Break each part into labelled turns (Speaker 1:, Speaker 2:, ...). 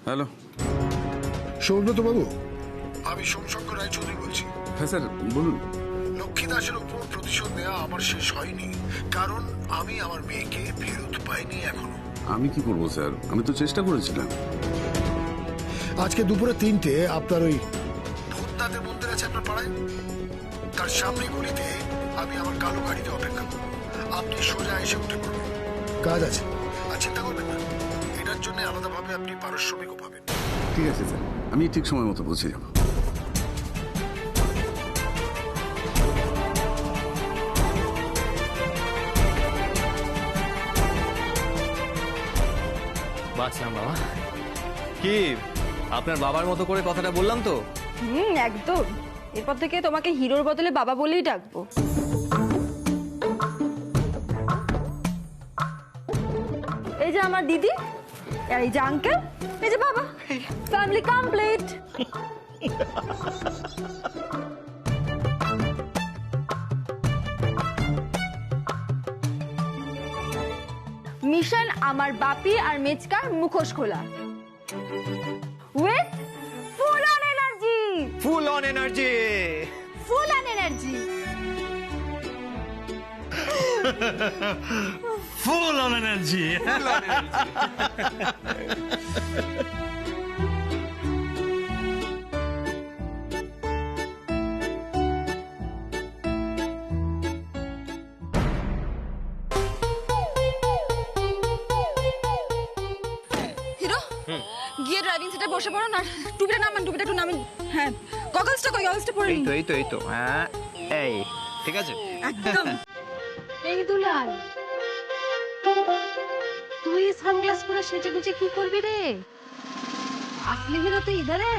Speaker 1: Hello.
Speaker 2: Saugata বাবু, আমি সোমশঙ্কর রায়চৌধুরী বলছি।
Speaker 1: হ্যাঁ স্যার বলুন।
Speaker 2: লক্ষ্মী দাসের উপর প্রতিশোধ নেওয়া আমার শেষ হয়নি, কারণ আমি আমার মেয়েকে ফেরত পাইনি এখনো।
Speaker 1: আমি কি করবো স্যার, আমি তো চেষ্টা করেছিলাম।
Speaker 2: আজকে দুপুরে 3টে আপনার ওই ভূতনাথের মন্দির আছে আপনার পাড়ায়, তার সামনে গলিতে আমি আমার কালো গাড়িতে অপেক্ষা করবো। আপনি সোজা এসে উঠে পড়বেন। কাজ আছে, আর চিন্তা করবেন না, এটার জন্য আলাদাভাবে আপনি পারিশ্রমিকও পাবেন।
Speaker 1: ঠিক আছে স্যার, আমি ঠিক সময় মতো পৌঁছে যাবো।
Speaker 3: বাঁচলাম বাবা। কি আপনার বাবার মতো করে কথাটা বললাম তো?
Speaker 4: একদম। এরপর থেকে তোমাকে হিরোর বদলে বাবা বলেই ডাকবো। এই যে আমার দিদি, আর এই যে আঙ্কেল, এই যে বাবা, ফ্যামিলি কমপ্লিট। মিশন আমার বাপি আর মেচকার মুখোশ খোলা, with full on energy.
Speaker 3: Full on energy.
Speaker 4: Full on energy.
Speaker 5: Full on energy.
Speaker 4: Hero, গিয়ে ড্রাইভিং সিটে বসে পড়ো না। টুপিটা নামান, টুপিটা একটু নামিন। হ্যাঁ, গগলসটা কই? গগলসটা পরে নিন।
Speaker 3: এই তো হ্যাঁ, এই ঠিক আছে।
Speaker 4: একদম।
Speaker 6: এই দুলাল, তুই সানগ্লাস পরে সেজে গুজে কি করবি রে? আসলি হিরো তো ইধারে।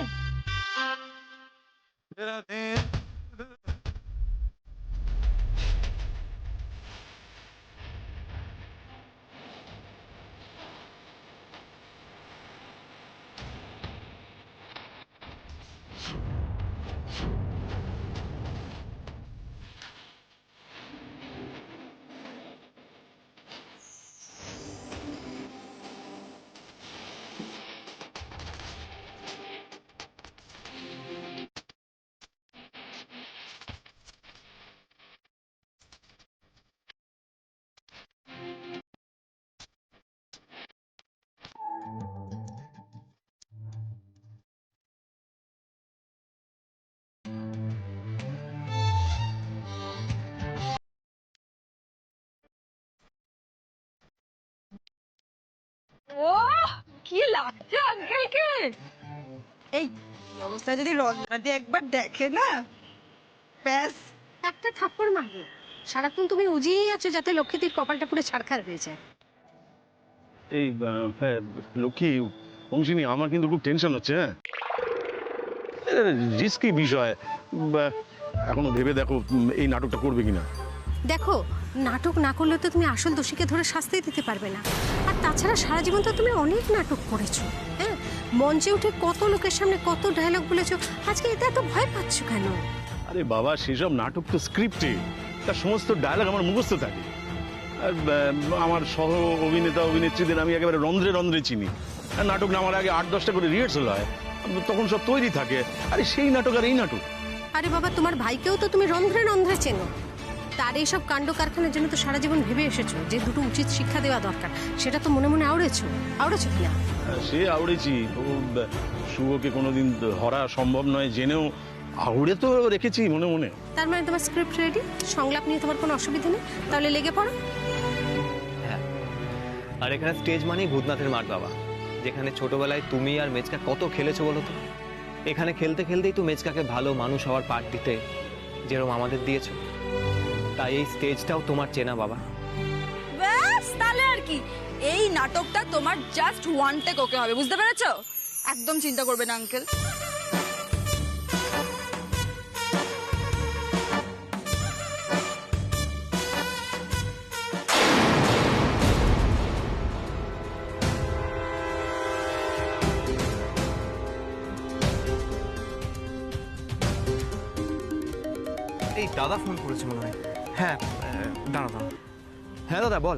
Speaker 4: ও কি লাগছে আঙ্কেলকে! এই অবস্থায় যদি রঞ্জনা দিয়ে একবার দেখে না, ব্যাস।
Speaker 6: একটা থাপ্পড় মারবো। সারাক্ষণ তুমি উজিয়েই আছো যাতে লক্ষ্মীটির কপালটা পুরো ছাড়খাড় হয়ে যায়।
Speaker 5: এই হ্যাঁ, লক্ষ্মী অংশিনী, আমার কিন্তু খুব টেনশন হচ্ছে। হ্যাঁ, রিস্কি বিষয়। এখনো ভেবে দেখো এই নাটকটা করবে কিনা।
Speaker 6: দেখো, নাটক না করলে তো তুমি আসল দোষীকে ধরে শাস্তি দিতে পারবে না। আর তাছাড়া সারা জীবন তো তুমি অনেক নাটক করেছো। হ্যাঁ, মঞ্চে উঠে কত লোকের সামনে কত ডায়লগ বলেছো, আজকে এতে এত ভয় পাচ্ছ কেন?
Speaker 5: আরে বাবা, সেসব নাটক তো স্ক্রিপ্টে, তার সমস্ত ডায়লগ আমার মুখস্থ থাকে। আর আমার সহ অভিনেতা অভিনেত্রীদের আমি একেবারে রন্ধ্রে রন্ধ্রে চিনি। আর নাটক নামার আগে 8-10টা করে রিহার্সাল হয়, তখন সব তৈরি থাকে। আরে সেই নাটক আর এই নাটক।
Speaker 6: আরে বাবা, তোমার ভাইকেও তো তুমি রন্ধ্রে রন্ধ্রে চেনো। তার এইসব কাণ্ড কারখানার জন্য তো সারা জীবন ভেবে এসেছো যে দুটো উচিত শিক্ষা দেওয়া দরকার। সেটা তো মনে মনে আওড়েছো কিনা?
Speaker 5: সে আউড়েছি, শুভকে কোনোদিন হরা সম্ভব নয় জেনেও আউড়ে তো রেখেছি মনে মনে।
Speaker 6: তার মানে তোমার স্ক্রিপ্ট রেডি, সংলাপ নিয়ে তোমার কোনো অসুবিধা নেই, তাহলে লেগে পড়ো।
Speaker 3: হ্যাঁ, আর এখানে স্টেজ মানেই ভূতনাথের মাঠ বাবা, যেখানে ছোটবেলায় তুমি আর মেচকা কত খেলেছো বলো তো। এখানে খেলতে খেলতেই তো মেচকাকে ভালো মানুষ হওয়ার পাঠ দিতে যেরকম আমাদের দিয়েছো। তাই এই স্টেজটাও তোমার চেনা বাবা।
Speaker 4: ব্যাস, তাহলে আর কি, এই নাটকটা তোমার জাস্ট ওয়ান টেক ওকে হবে, বুঝতে পেরেছো? একদম চিন্তা করবে না আঙ্কেল।
Speaker 3: এই দাদা ফোন করেছে মনে হয়। হ্যাঁ, দাঁড়া। হ্যাঁ দাদা বল।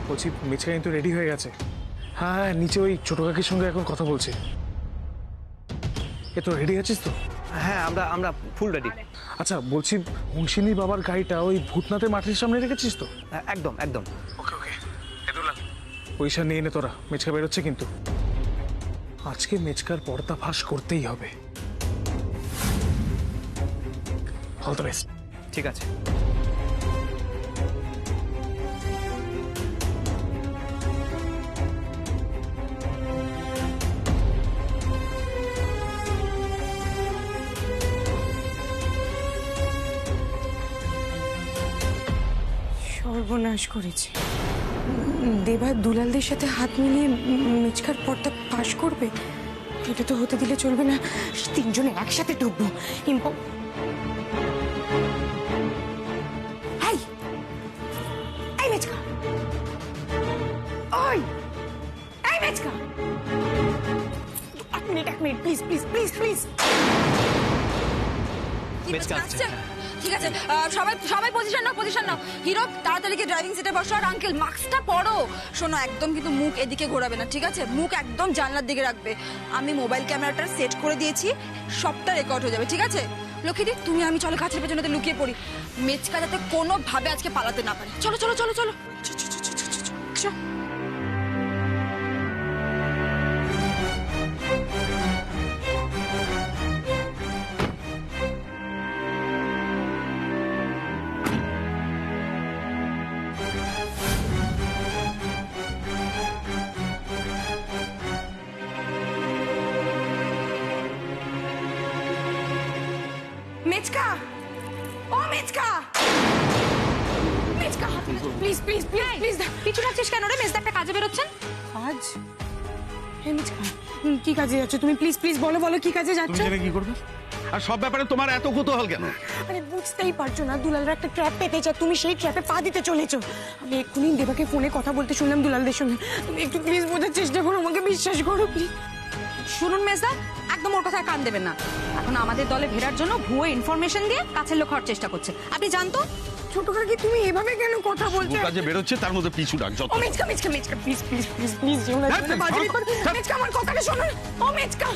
Speaker 7: বলছি মিচকা কিন্তু রেডি হয়ে গেছে। হ্যাঁ, নিচে ওই ছোট কাকির সঙ্গে এখন কথা বলছে। এ তো রেডি আছিস তো?
Speaker 3: হ্যাঁ, আমরা আমরা ফুল রেডি।
Speaker 7: আচ্ছা, বলছি অংশিনী বাবার গাড়িটা ওই ভূতনাথের মাঠের সামনে রেখেছিস তো?
Speaker 3: একদম একদম।
Speaker 7: ওকে ওকে, পয়সা নিয়ে নে তোরা, মেচকা বেরোচ্ছে কিন্তু। আজকে মেচকার পর্দা ফাঁস করতেই হবে। All the best.
Speaker 3: ঠিক আছে।
Speaker 8: সর্বনাশ করেছে। দেবা দুলালদের সাথে হাত মিলিয়ে মেচকার পর্দা ফাঁস করবে। এটা তো হতে দিলে চলবে না। তিনজনে একসাথে ঢুকবো। এই মেচকা, ওই এই মেচকা, এক minute please please please please.
Speaker 3: মেচকা আসছে।
Speaker 4: ঠিক আছে, সবাই সবাই পজিশন নাও। হিরো তাড়াতাড়ি গিয়ে ড্রাইভিং সিটে বসো। আর আঙ্কেল মাস্কটা পরো। শোনো, একদম কিন্তু মুখ এদিকে ঘোরাবে না, ঠিক আছে? মুখ একদম জানলার দিকে রাখবে। আমি মোবাইল ক্যামেরাটা সেট করে দিয়েছি, সবটা রেকর্ড হয়ে যাবে, ঠিক আছে? লক্ষ্মীদি, তুমি আমি চলো গাছের পেছনেতে লুকিয়ে পড়ি। মেচকা যাতে কোনোভাবে আজকে পালাতে না পারে। চলো চলো চলো চলো চলো।
Speaker 8: মেচকা, ও মেচকা, মেচকা, প্লিজ প্লিজ প্লিজ প্লিজ।
Speaker 4: পিছু রাখছিস কেন রে? মেজদা একটা কাজে বেরোচ্ছেন।
Speaker 8: কাজ? হে মেচকা, কি কাজে যাচ্ছ তুমি? প্লিজ প্লিজ বলো বলো, কি কাজে যাচ্ছ?
Speaker 5: তুমি জেনে কি করবে? আর সব ব্যাপারে তোমার এত কৌতূহল কেন?
Speaker 8: আরে বুঝতেই পারছো না, দুলালরা একটা ট্র্যাপ পেতে চায়, তুমি সেই ট্র্যাপে পা দিতে চলেছো। আমি এক্ষুনি দেবাকে ফোনে কথা বলতে শুনলাম দুলালদের সঙ্গে। তুমি একটু প্লিজ বোঝার চেষ্টা করো, আমাকে বিশ্বাস করো প্লিজ।
Speaker 4: শুনুন মেজদা, একদম ওর কথায় কান দেবেন না। এখন আমাদের দলে ভেড়ার জন্য ভুয়ো ইনফরমেশন দিয়ে কাছের লোক হওয়ার চেষ্টা করছে। আপনি জানতো?
Speaker 8: ছোট কাকি, তুমি এভাবে কেন কথা বলছো?
Speaker 5: কাজে বেরোচ্ছে তার মধ্যে পিছু ডাক যত।
Speaker 8: ও মেচকা মেচকা মেচকা, প্লিজ প্লিজ প্লিজ প্লিজ, মেচকা আমার কথাটা শোনো। ও মেচকা,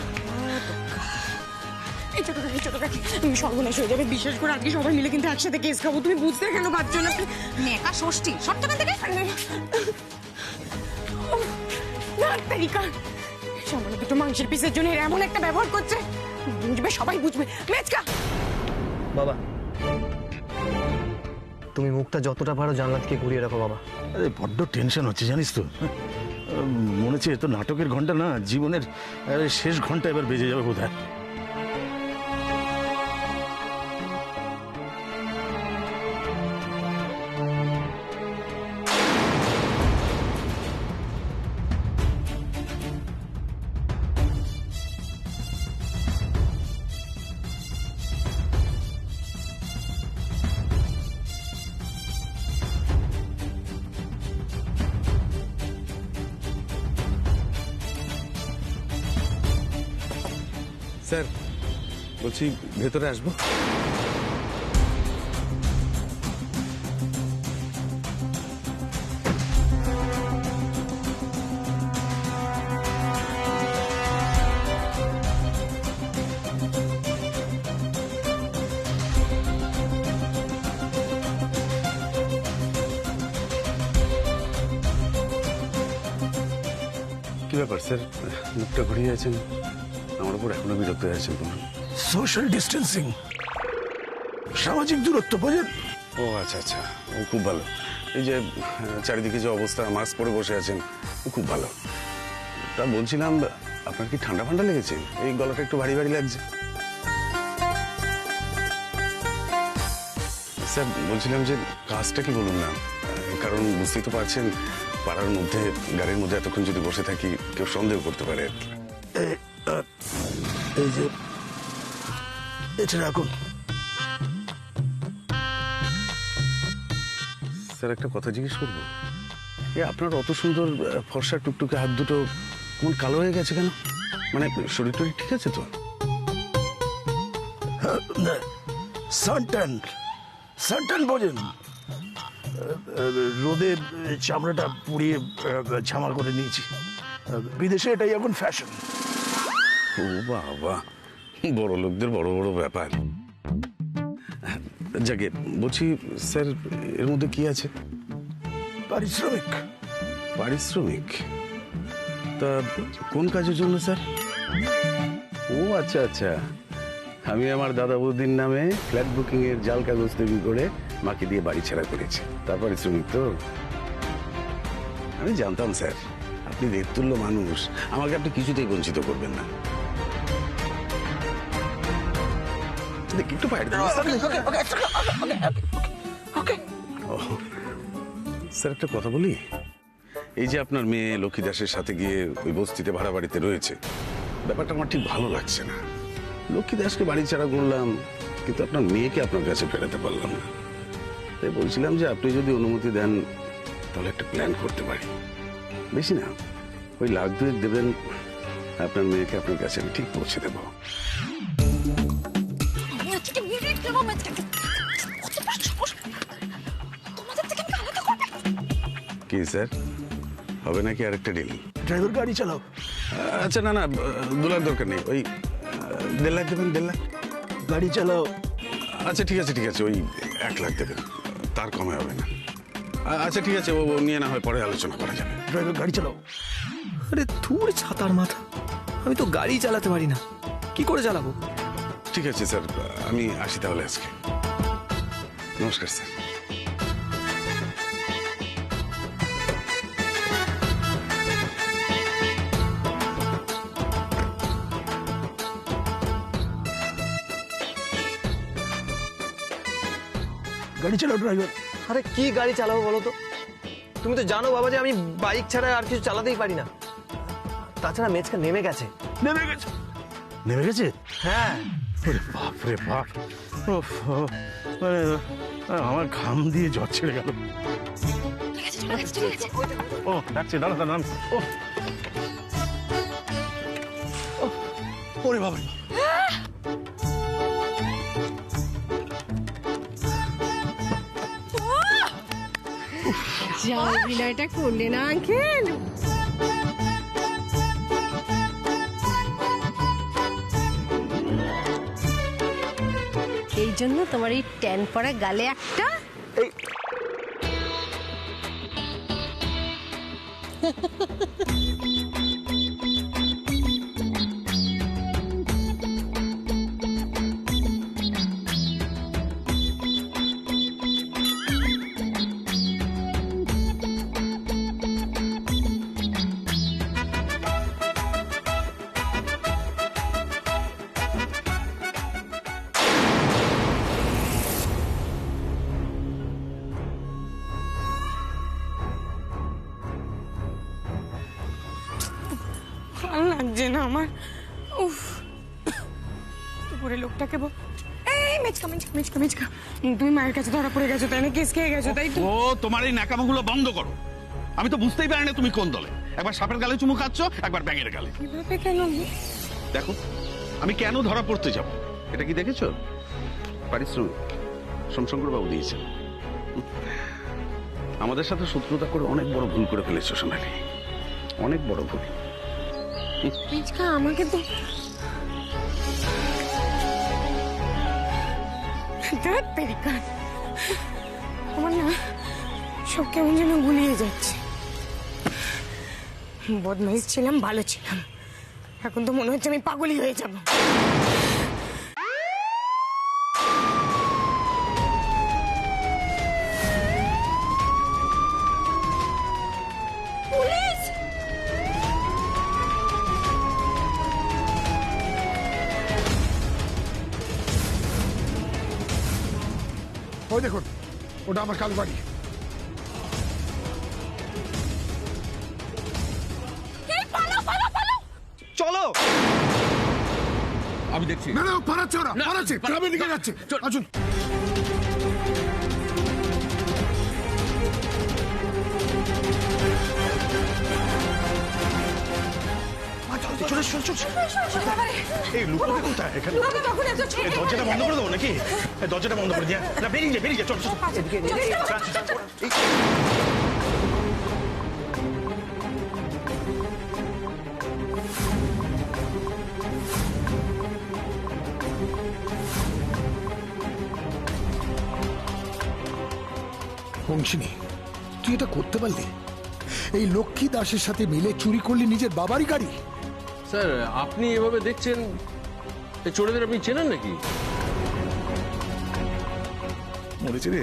Speaker 8: এই ছোট কাকি তুমি সর্বনাশ হয়ে যাবে, বিশ্বাস করে। আজকে সবাই মিলে কিন্তু একসাথে কেস খাবো, তুমি বুঝতে কেন পারছো না?
Speaker 4: নেকা ষষ্ঠী সব টাকা থেকে
Speaker 8: সামান্য দুটো মাংসের পিসের জন্য এরা এমন একটা ব্যবহার করছে। বুঝবে, সবাই বুঝবে। মেচকা,
Speaker 3: বাবা, তুমি মুখটা যতটা পারো জানলা থেকে ঘুরিয়ে রাখো বাবা।
Speaker 5: আরে বড্ড টেনশন হচ্ছে জানিস তো। মনে হচ্ছে তো নাটকের ঘন্টা না, জীবনের শেষ ঘন্টা এবার বেজে যাবে বোধহয়।
Speaker 1: স্যার, বলছি ভেতরে আসবো? কি ব্যাপার স্যার, মুখটা ঘুরিয়ে আছেন? আমার উপর এখনো বিরক্ত হয়ে আছেন?
Speaker 2: সোশ্যাল ডিস্টেন্সিং, সামাজিক দূরত্ব, বোঝেন?
Speaker 1: ও আচ্ছা আচ্ছা, ও খুব ভালো। এই যে চারিদিকে যে অবস্থা, মাস্ক পরে বসে আছেন, ও খুব ভালো। তা বলছিলাম, আপনার কি ঠান্ডা ফান্ডা লেগেছে? এই গলাটা একটু ভারী ভারী লাগছে। স্যার, বলছিলাম যে কাজটা কি বলুন না, কারণ বুঝতেই তো পারছেন, পাড়ার মধ্যে গাড়ির মধ্যে এতক্ষণ যদি বসে থাকি কেউ সন্দেহ করতে পারে।
Speaker 2: এই যে এটা রাখুন।
Speaker 1: স্যার, একটা কথা জিজ্ঞেস করবো? আপনার অত সুন্দর ফর্সা টুকটুকে হাত দুটো কেমন কালো হয়ে গেছে কেন? মানে শরীর টরীর ঠিক আছে তো?
Speaker 2: সানটান বোঝেন, রোদে চামড়াটা পুড়িয়ে ঝামা করে নিয়েছি। বিদেশে এটাই এখন ফ্যাশন।
Speaker 1: ও বাবা, বড় লোকদের বড় বড় ব্যাপার। যাকে বলছি স্যার, এর মধ্যে কি আছে?
Speaker 2: পারিশ্রমিক।
Speaker 1: পারিশ্রমিক? তা কোন কাজের জন্য স্যার? ও আচ্ছা আচ্ছা, আমি আমার দাদা বৌদির নামে ফ্ল্যাট বুকিং এর জাল কাগজ তৈরি করে মাকে দিয়ে বাড়ি ছাড়া করেছি, তার পারিশ্রমিক তো? আমি জানতাম স্যার, আপনি দেবতুল্য মানুষ, আমাকে আপনি কিছুতেই বঞ্চিত করবেন না। দেখি একটু পায়ের দিন। ও, স্যার একটা কথা বলি, এই যে আপনার মেয়ে লক্ষ্মী দাসের সাথে গিয়ে ওই বস্তিতে ভাড়া বাড়িতে রয়েছে, ব্যাপারটা আমার ঠিক ভালো লাগছে না। লক্ষ্মী দাসকে বাড়ি ছাড়া করলাম, কিন্তু আপনার মেয়েকে আপনার কাছে ফেরাতে পারলাম না। তাই বলছিলাম যে আপনি যদি অনুমতি দেন তাহলে একটা প্ল্যান করতে পারি। বেশি না, ওই $1,2,000 দেবেন, আপনার মেয়েকে আপনার কাছে আমি ঠিক পৌঁছে দেবো।
Speaker 4: আমি আজকে মিনিট দেবো মেজকাকে। কত বড় সাহস! তোমাদের থেকে আমি আলাদা করবে।
Speaker 1: কি স্যার, হবে নাকি আরেকটা ডিল?
Speaker 2: ড্রাইভার গাড়ি চালাও।
Speaker 1: আচ্ছা না না, $2,00,000 দরকার নেই, ওই $1,50,000 দেবেন। $1,50,000
Speaker 2: গাড়ি চালাও।
Speaker 1: আচ্ছা ঠিক আছে ঠিক আছে, ওই $1,00,000 দেবেন, তার কমে হবে না। আচ্ছা ঠিক আছে, ও নিয়ে না হয় পরে আলোচনা করা যাবে।
Speaker 2: ড্রাইভার গাড়ি চালাও।
Speaker 9: আরে তোর ছাতার মাথা, আমি তো গাড়ি চালাতে পারি না, কি করে চালাবো?
Speaker 1: ঠিক আছে স্যার, আমি আসি তাহলে আজকে। নমস্কার স্যার।
Speaker 2: গাড়ি চালাও ড্রাইভার।
Speaker 3: আরে কি গাড়ি চালাবো বলো তো? তুমি তো জানো বাবা যে আমি বাইক ছাড়া আর কিছু চালাতেই পারি না। তাছাড়া মেজকা নেমে গেছে।
Speaker 2: নেমে গেছে? নেমে গেছে?
Speaker 3: হ্যাঁ।
Speaker 5: ওরে বাপ রে বাপ, ওফ, মানে আমার ঘাম দিয়ে জ্বর ছেড়ে গেল। ও ডাকছে, দাঁড়া দাঁড়া। ও
Speaker 2: ওরে বাবা,
Speaker 6: যা অভিনয়টা করলে না আঙ্কেল। এই জন্য তোমার এই ট্যান পড়া গালে একটা
Speaker 8: ভালো লাগছে না আমার। উফ, দুপুরে লোকটাকে বল, এই মেচকা মেচকা মেচকা মেচকা, তুমি মায়ের কাছে ধরা পড়ে গেছো তাই না? কেস খেয়ে গেছো তাই তো?
Speaker 5: ও, তোমার এই ন্যাকামাগুলো বন্ধ করো। আমি তো বুঝতেই পারি না তুমি কোন দলে। একবার সাপের গালে চুমু খাচ্ছ, একবার ব্যাঙের গালে।
Speaker 8: কিভাবে কেন?
Speaker 5: দেখো, আমি কেন ধরা পড়তে যাব?
Speaker 1: এটা কি দেখেছো? পারিশ্রমিক সোমশঙ্কর বাবু দিয়েছেন। আমাদের সাথে শত্রুতা করে অনেক বড় ভুল করে ফেলেছো সোনালি, অনেক বড় ভুল।
Speaker 8: মেচকা আমাকে তো আমার না সব কেমন যেন গুলিয়ে যাচ্ছে। বদমাইশ ছিলাম, ভালো ছিলাম, এখন তো মনে হচ্ছে আমি পাগলই হয়ে যাব।
Speaker 2: ওই দেখুন, ওটা আমার কাল বাড়ি।
Speaker 3: চলো।
Speaker 5: আমি দেখছি।
Speaker 2: না না, পালাচ্ছে ওরা, পালাচ্ছে, ক্লাবের দিকে যাচ্ছে। আসুন।
Speaker 5: এই লুকোবে কোথায় এখানে? এই দরজাটা বন্ধ করে দেবো নাকি? এই দরজাটা বন্ধ করে দিয়ে না, বেরিয়ে যা, বেরিয়ে যা, চল চল।
Speaker 2: বংশিনী, তুই এটা করতে পারলি? এই লক্ষ্মী দাসের সাথে মিলে চুরি করলি নিজের বাবারই গাড়ি?
Speaker 10: স্যার আপনি এভাবে দেখছেন, এই চোরেদের আপনি চেনেন নাকি?
Speaker 5: মরেছে রে,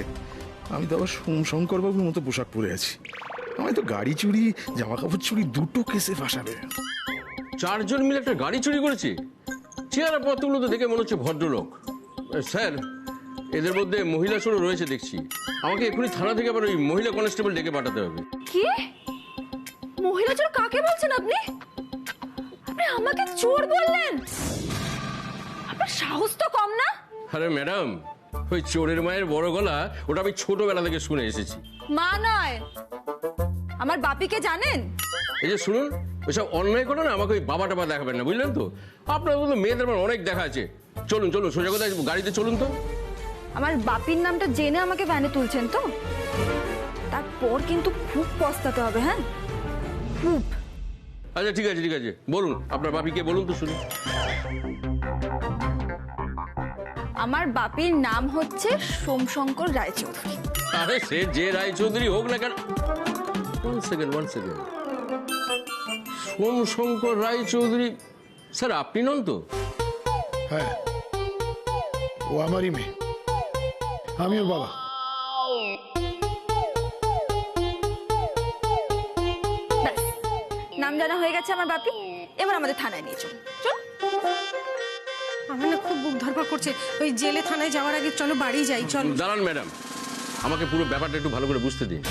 Speaker 5: আমি তো আবার শঙ্কর বাবুর মতো পোশাক পরে আছি। আমি তো গাড়ি চুরি, জামা কাপড় চুরি দুটো কেসে ফাঁসাবে।
Speaker 10: 4 জন মিলে একটা গাড়ি চুরি করেছে। চেহারা পত্রগুলো তো দেখে মনে হচ্ছে ভদ্রলোক। স্যার এদের মধ্যে মহিলা চোরও রয়েছে দেখছি। আমাকে এক্ষুনি থানা থেকে আবার ওই মহিলা কনস্টেবল ডেকে পাঠাতে হবে।
Speaker 4: কি মহিলা চোর কাকে বলছেন আপনি? আপনি আমাকে চোর বললেন? আপনার সাহস তো কম না?
Speaker 10: আরে ম্যাডাম, ওই চোরের মায়ের বড় গলা ওটা আমি ছোটবেলা থেকে শুনে এসেছি।
Speaker 4: মা নয়, আমার বাপিকে জানেন?
Speaker 10: এই যে শুনুন, ওইসব অন্যায় করে না আমাকে ওই বাবা টাবা দেখাবেন না, বুঝলেন তো? আপনার মতো মেয়েদের আমার অনেক দেখা আছে। চলুন চলুন, সোজা কথা গাড়িতে চলুন তো।
Speaker 4: আমার বাপির নামটা জেনে আমাকে ভ্যানে তুলছেন তো? তারপর কিন্তু খুব পস্তাতে হবে। হ্যাঁ খুব।
Speaker 10: আচ্ছা ঠিক আছে ঠিক আছে, বলুন আপনার বাপিকে বলুন তো শুনি।
Speaker 4: আমার বাপির নাম হচ্ছে সোমশঙ্কর রায়চৌধুরী।
Speaker 10: আরে সে যে রায়চৌধুরী হোক না কেন। One second Somshankar Raychaudhuri sir আপনি নন তো?
Speaker 2: হ্যাঁ, ও আমারই মেয়ে, আমি ওর বাবা।
Speaker 4: ব্যাস, নাম জানা হয়ে গেছে আমার বাপি। এবার আমাদের থানায় নিয়ে চল। চল।
Speaker 6: আমার না খুব বুক ধরপড় করছে। ওই জেলে থানায় যাওয়ার আগে চলো বাড়ি যাই। চল।
Speaker 10: দাঁড়ান ম্যাডাম, আমাকে পুরো ব্যাপারটা একটু ভালো করে বুঝতে দিন।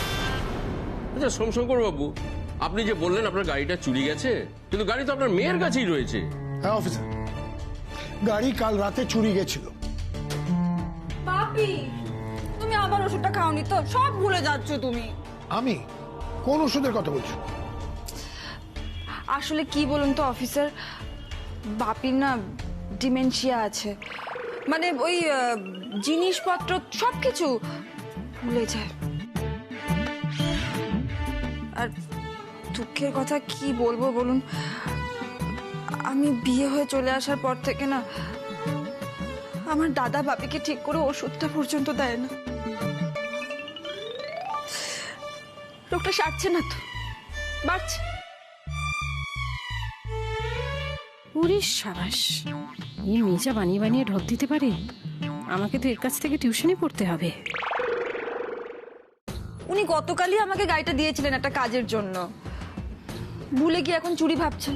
Speaker 10: আচ্ছা সোমশঙ্কর বাবু, আপনি যে বললেন আপনার গাড়িটা চুরি গেছে, কিন্তু গাড়ি তো আপনার মেয়ের কাছেই রয়েছে।
Speaker 2: হ্যাঁ অফিসার, গাড়ি কাল রাতে চুরি গেছিল।
Speaker 4: বাপি, তুমি আবার ওষুধটা খাওনি তো? সব ভুলে যাচ্ছ তুমি।
Speaker 2: আমি কোন ওষুধের কথা বলছো?
Speaker 4: আসলে কি বলুন তো অফিসার, বাপির না ডিমেনশিয়া আছে। মানে ওই জিনিসপত্র সবকিছু ভুলে যায়। আর দুঃখের কথা কি বলবো বলুন, আমি বিয়ে হয়ে চলে আসার পর থেকে না আমার দাদা বাপিকে ঠিক করে ওষুধটা পর্যন্ত দেয় না। রোগটা সারছে না তো, বাড়ছে।
Speaker 6: ওরে সাবাস, এই মেজা বানিয়ে বানিয়ে ঢপ দিতে পারে। আমাকে তো এর কাছ থেকে টিউশনই পড়তে হবে।
Speaker 4: উনি গতকালই আমাকে গাড়িটা দিয়েছিলেন একটা কাজের জন্য, ভুলে গিয়ে এখন চুরি ভাবছেন।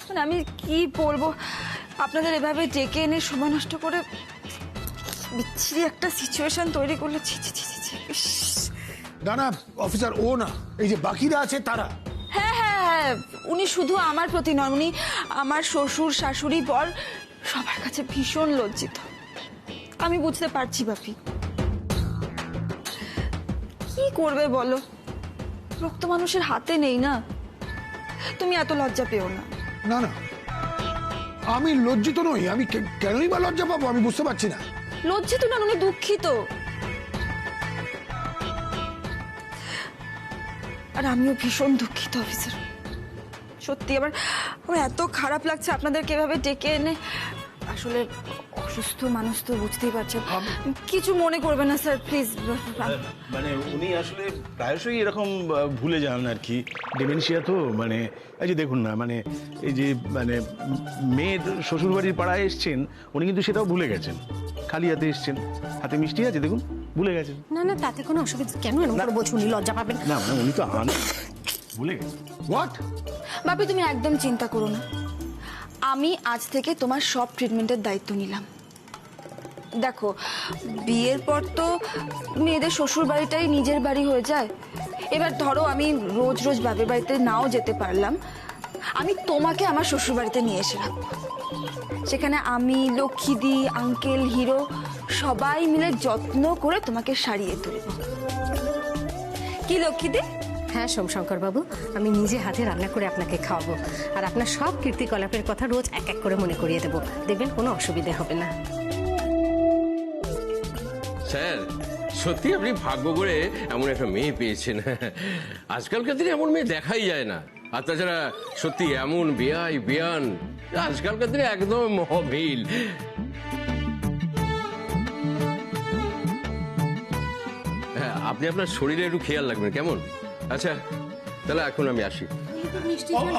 Speaker 4: মানে আমি কি বলবো, আপনাদের এভাবে ডেকে এনে সময় নষ্ট করে বিচ্ছিরি একটা সিচুয়েশন তৈরি করলে। ছি ছি ছি ছি।
Speaker 2: না না অফিসার, ও না, এই যে বাকিরা আছে তারা।
Speaker 4: হ্যাঁ হ্যাঁ হ্যাঁ, উনি শুধু আমার প্রতি নন, উনি আমার শ্বশুর শাশুড়ি পর সবার কাছে ভীষণ লজ্জিত। আমি বুঝতে পারছি বাপি, কি করবে বলো? রক্ত মানুষের হাতে নেই না। তুমি এত লজ্জা পেও না।
Speaker 2: না না, আমি লজ্জিত নই। আমি কেনই বা লজ্জা পাবো? আমি বুঝতে পারছি না।
Speaker 4: লজ্জিত না, উনি দুঃখিত। আর আমিও ভীষণ দুঃখিত অফিসার। সত্যি আমার এত খারাপ লাগছে আপনাদেরকে এভাবে ডেকে এনে। আসলে অসুস্থ মানুষ তো বুঝতেই পারছেন। কিছু মনে করবেন না স্যার, প্লিজ।
Speaker 5: মানে উনি আসলে প্রায়শই এরকম ভুলে যান আর কি, ডিমেনশিয়া তো। মানে এই যে দেখুন না, মানে এই যে মানে মেয়ের শ্বশুরবাড়ির পাড়ায় এসছেন, উনি কিন্তু সেটাও ভুলে গেছেন। খালি হাতে এসছেন, হাতে মিষ্টি আছে দেখুন, ভুলে গেছেন।
Speaker 6: না না, তাতে কোনো অসুবিধা কেন? এরকম করে বলছো, উনি লজ্জা পাবেন
Speaker 5: না মানে উনি তো ভুলে গেছেন।
Speaker 2: হোয়াট?
Speaker 4: বাপি তুমি একদম চিন্তা করো না, আমি আজ থেকে তোমার সব ট্রিটমেন্টের দায়িত্ব নিলাম। দেখো, বিয়ের পর তো মেয়েদের শ্বশুর বাড়িটাই নিজের বাড়ি হয়ে যায়। এবার ধরো আমি রোজ রোজ বাপের বাড়িতে নাও যেতে পারলাম, আমি তোমাকে আমার শ্বশুর বাড়িতে নিয়ে এসে রাখবো। সেখানে আমি, লক্ষ্মীদি, আঙ্কেল, হিরো সবাই মিলে যত্ন করে তোমাকে সারিয়ে তুলব। কি লক্ষ্মীদি?
Speaker 6: হ্যাঁ সোমশঙ্কর বাবু, আমি নিজে হাতে রান্না করে আপনাকে খাওয়াবো। আর আপনার সব কীর্তিকলাপের কথা রোজ এক এক করে মনে করিয়ে দেবো। দেখবেন কোনো অসুবিধে হবে না।
Speaker 10: স্যার সত্যি আপনি ভাগ্য করে এমন একটা মেয়ে পেয়েছেন। আজকালকার দিনে এমন মেয়ে দেখাই যায় না। আর তাছাড়া সত্যি এমন বেয়াই বেয়ান আজকালকার দিনে একদম মহবিল। হ্যাঁ, আপনি আপনার শরীরে একটু খেয়াল রাখবেন, কেমন? আচ্ছা, তাহলে এখন আমি আসি।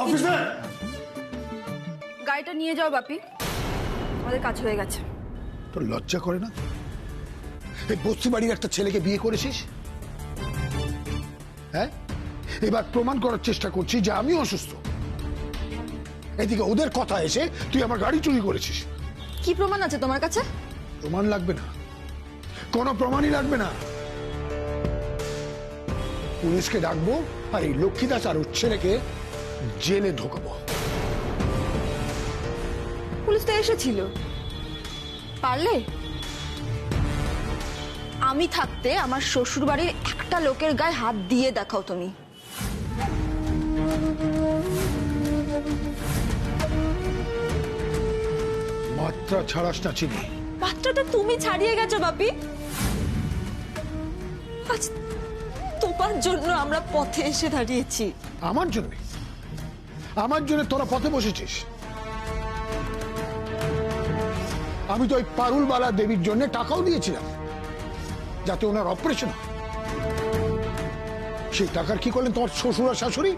Speaker 2: অফিসার,
Speaker 4: গাড়িটা নিয়ে যাও বাপি, আমাদের কাজ হয়ে গেছে।
Speaker 2: তোর লজ্জা করে না? এই বস্তি বাড়ির একটা ছেলেকে বিয়ে করেছিস, হ্যাঁ? এবার প্রমাণ করার চেষ্টা করছিস যে আমি অসুস্থ। এদিকে ওদের কথা এসে তুই আমার গাড়ি চুরি করেছিস।
Speaker 4: কি প্রমাণ আছে তোমার কাছে?
Speaker 2: প্রমাণ লাগবে না, কোনো প্রমাণই লাগবে না। পুলিশকে ডাকবো আর এই লক্ষ্মী দাস আর ওর ছেলেকে জেলে ঢোকাবো।
Speaker 4: পুলিশ তো এসেছিল, পারলে? আমি থাকতে আমার শ্বশুর বাড়ির একটা লোকের গায়ে হাত দিয়ে দেখাও তুমি।
Speaker 2: মাত্রা ছাড়াস না চিনি।
Speaker 4: বাচ্চাটা তুমি ছাড়িয়ে গেছো বাপি। আজ তোমার জন্য আমরা পথে এসে দাঁড়িয়েছি।
Speaker 2: আমার জন্য? আমার জন্য তোরা পথে বসেছিস? আমি তো ওই পারুলবালা দেবীর জন্য টাকাও দিয়েছিলাম যাতে ওনার অপারেশন হয়। সেই টাকার কি করলেন তোমার শ্বশুর আর শাশুড়ি?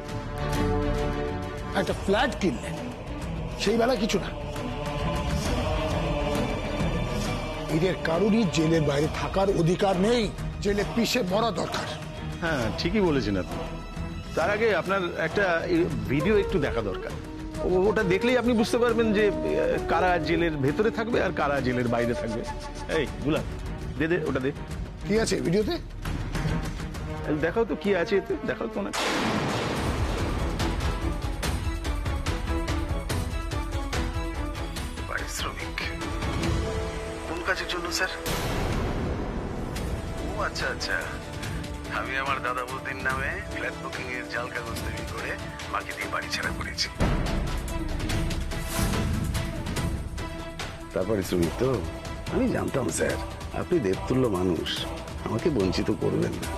Speaker 2: একটা ফ্ল্যাট কিনলেন, সেই বেলা কিছু না। এদের কারোরই জেলের বাইরে থাকার অধিকার নেই, জেলে পিষে মরা দরকার।
Speaker 5: হ্যাঁ, ঠিকই বলেছেন আপনি। তার আগে আপনার একটা ভিডিও একটু দেখা দরকার। ওটা দেখলেই আপনি বুঝতে পারবেন যে কারা জেলের ভেতরে থাকবে আর কারা জেলের বাইরে থাকবে। এই দুলাল, দে দে ওটা দে।
Speaker 2: কি আছে ভিডিওতে?
Speaker 5: দেখাও তো কি আছে এতে, দেখাও তো না।
Speaker 1: পারিশ্রমিক কোন কাজের জন্য স্যার? ও আচ্ছা আচ্ছা, আমি আমার দাদা বৌদির নামে ফ্ল্যাট বুকিং এর জাল কাগজ তৈরি করে বাকি দিয়ে বাড়ি ছাড়া করেছি। তার পারিশ্রমিক তো? আমি জানতাম স্যার, আপনি দেবতুল্য মানুষ, আমাকে বঞ্চিত করবেন না।